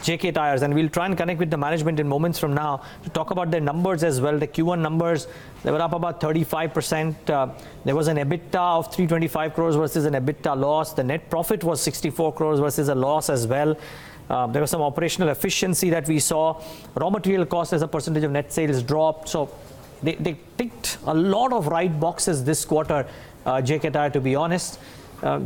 JK Tyres, and we'll try and connect with the management in moments from now to talk about their numbers as well. The Q1 numbers, they were up about 35%. There was an EBITDA of 325 crores versus an EBITDA loss. The net profit was 64 crores versus a loss as well. There was some operational efficiency that we saw. Raw material cost as a percentage of net sales dropped. So they ticked a lot of right boxes this quarter, JK Tyre, to be honest.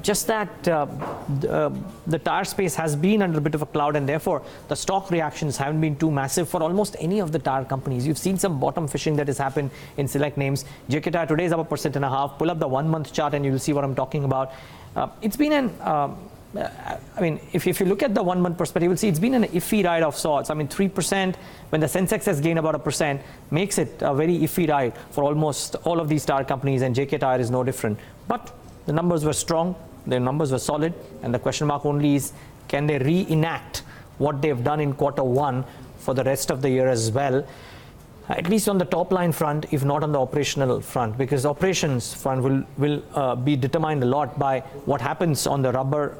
Just that the tire space has been under a bit of a cloud, and therefore the stock reactions haven't been too massive for almost any of the tire companies. You've seen some bottom fishing that has happened in select names. JK Tyre today is up 1.5%. Pull up the 1 month chart and you'll see what I'm talking about. It's been an I mean, if you look at the 1 month perspective, you'll see it's been an iffy ride of sorts. I mean, 3% when the Sensex has gained about 1% makes it a very iffy ride for almost all of these tire companies, and JK Tyre is no different. But the numbers were strong, their numbers were solid, and the question mark only is, can they reenact what they've done in Q1 for the rest of the year as well? At least on the top line front, if not on the operational front, because operations front will be determined a lot by what happens on the rubber,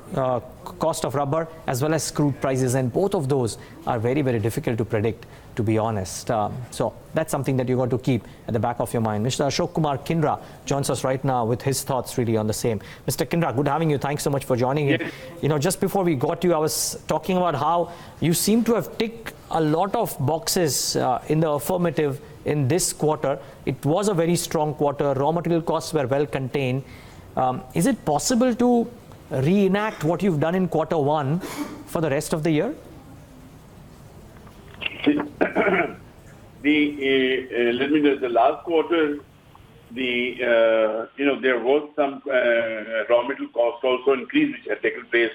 cost of rubber, as well as crude prices, and both of those are very, very difficult to predict, to be honest. So that's something that you got to keep at the back of your mind. Mr. Ashok Kumar Kinra joins us right now with his thoughts really on the same. Mr. Kinra, good having you. Thanks so much for joining in. You know, just before we got you, I was talking about how you seem to have ticked a lot of boxes in the affirmative in this quarter. It was a very strong quarter. Raw material costs were well contained. Is it possible to reenact what you've done in Q1 for the rest of the year? The last quarter, there was some raw material cost also increase which had taken place,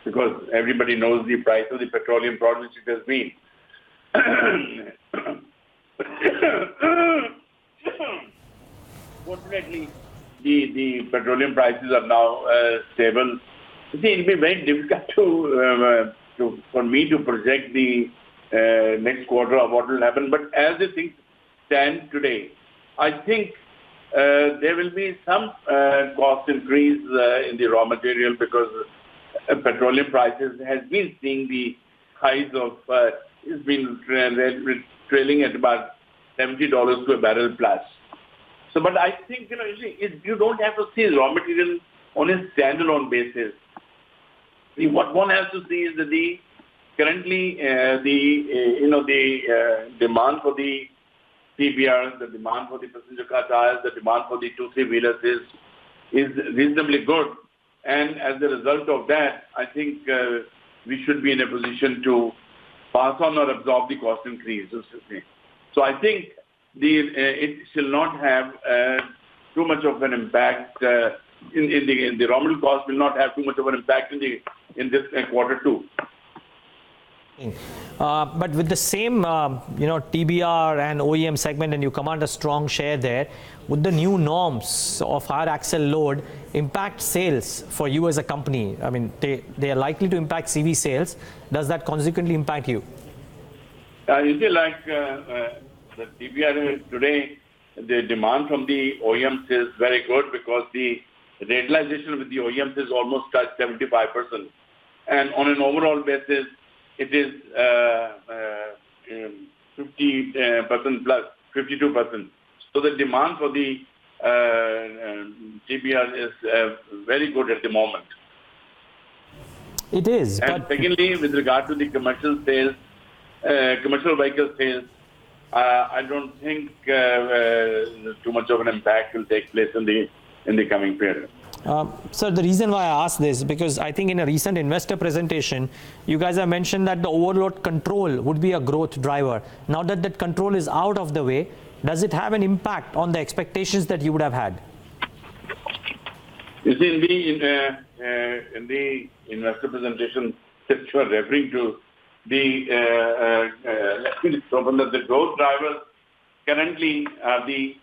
because everybody knows the price of the petroleum product which it has been. Fortunately, the petroleum prices are now stable. You see, it will be very difficult for me to project the next quarter of what will happen. But as the things stand today, I think there will be some cost increase in the raw material, because petroleum prices has been seeing the highs of it's been trailing at about $70 to a barrel plus. So, but I think you don't have to see raw material on a standalone basis. What one has to see is that currently the demand for the TBRs, the demand for the passenger car tires, the demand for the 2-3 wheelers is reasonably good, and as a result of that, I think we should be in a position to pass on or absorb the cost increases. So I think it shall not have too much of an impact in the raw material cost will not have too much of an impact in this Q2. But with the same, TBR and OEM segment, and you command a strong share there, would the new norms of higher axle load impact sales for you as a company? I mean, they are likely to impact CV sales. Does that consequently impact you? You see, like the TBR today, the demand from the OEMs is very good, because the realization with the OEMs is almost touched 75%. And on an overall basis, it is 50% plus, 52%. So the demand for the TBR is very good at the moment. It is. And secondly, with regard to the commercial sales, commercial vehicle sales, I don't think too much of an impact will take place in the coming period. Sir, the reason why I ask this, because I think in a recent investor presentation, you guys have mentioned that the overload control would be a growth driver. Now that that control is out of the way, does it have an impact on the expectations that you would have had? You see, in the investor presentation that you are referring to, the growth drivers currently are the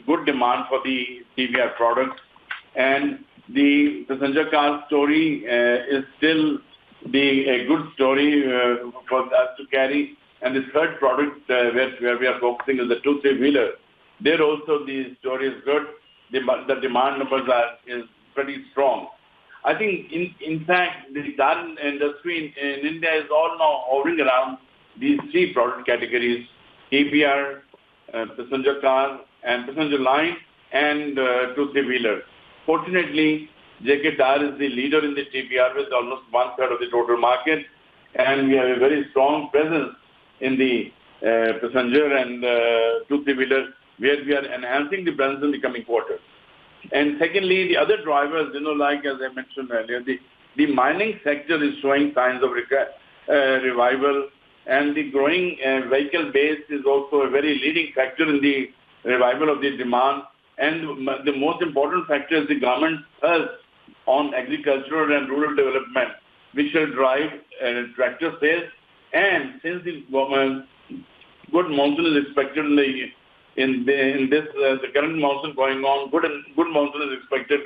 good demand for the TBR products, and the passenger car story is still a good story for us to carry. And the third product where we are focusing is the 2-3 wheeler. There also the story is good. The demand numbers is pretty strong. I think, in fact, the tire industry in India is all now hovering around these three product categories: TBR, passenger car and passenger line, and two three-wheeler. Fortunately, JK Tyre is the leader in the TBR with almost 1/3 of the total market, and we have a very strong presence in the passenger and two three-wheeler, where we are enhancing the presence in the coming quarters. And secondly, the other drivers, like as I mentioned earlier, the mining sector is showing signs of revival, and the growing vehicle base is also a very leading factor in the revival of the demand. And the most important factor is the government's thrust on agricultural and rural development, which will drive tractor sales. And since the good monsoon is expected the current monsoon going on, good monsoon is expected,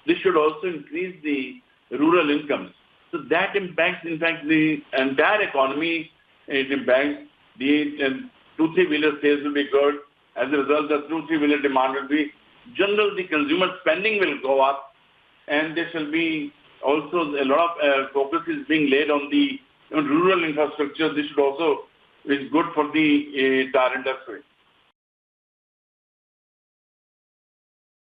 this should also increase the rural incomes. So that impacts, in fact, the entire economy. It impacts the two three-wheeler sales will be good. As a result, the two three-wheeler demand will be general. The consumer spending will go up, and there shall be also a lot of focus is being laid on the rural infrastructure. This should also is good for the tire industry.